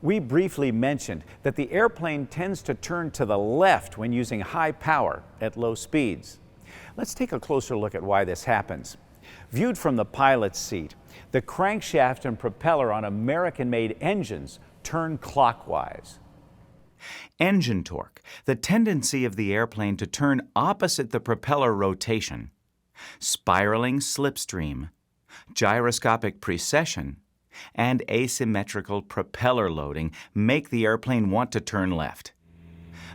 We briefly mentioned that the airplane tends to turn to the left when using high power at low speeds. Let's take a closer look at why this happens. Viewed from the pilot's seat, the crankshaft and propeller on American-made engines turn clockwise. Engine torque, the tendency of the airplane to turn opposite the propeller rotation. Spiraling slipstream, gyroscopic precession, and asymmetrical propeller loading make the airplane want to turn left.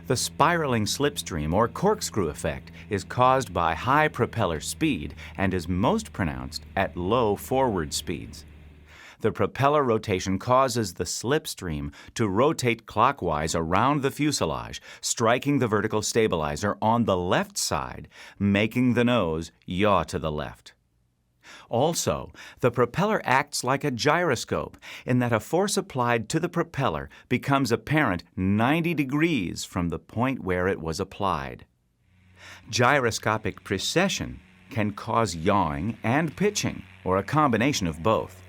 The spiraling slipstream or corkscrew effect is caused by high propeller speed and is most pronounced at low forward speeds. The propeller rotation causes the slipstream to rotate clockwise around the fuselage, striking the vertical stabilizer on the left side, making the nose yaw to the left. Also, the propeller acts like a gyroscope in that a force applied to the propeller becomes apparent 90 degrees from the point where it was applied. Gyroscopic precession can cause yawing and pitching, or a combination of both.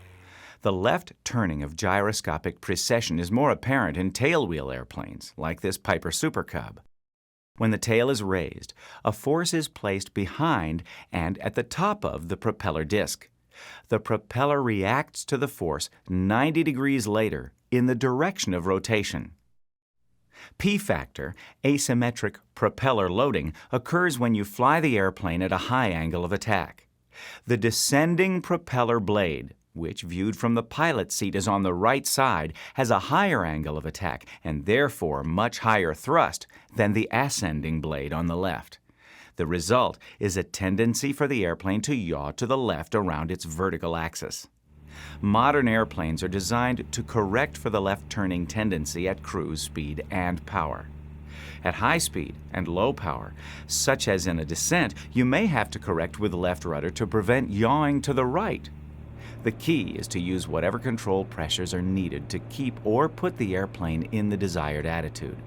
The left turning of gyroscopic precession is more apparent in tailwheel airplanes, like this Piper Super Cub. When the tail is raised, a force is placed behind and at the top of the propeller disc. The propeller reacts to the force 90 degrees later in the direction of rotation. P-factor, asymmetric propeller loading, occurs when you fly the airplane at a high angle of attack. The descending propeller blade, which viewed from the pilot's seat is on the right side, has a higher angle of attack and therefore much higher thrust than the ascending blade on the left. The result is a tendency for the airplane to yaw to the left around its vertical axis. Modern airplanes are designed to correct for the left-turning tendency at cruise speed and power. At high speed and low power, such as in a descent, you may have to correct with left rudder to prevent yawing to the right. The key is to use whatever control pressures are needed to keep or put the airplane in the desired attitude.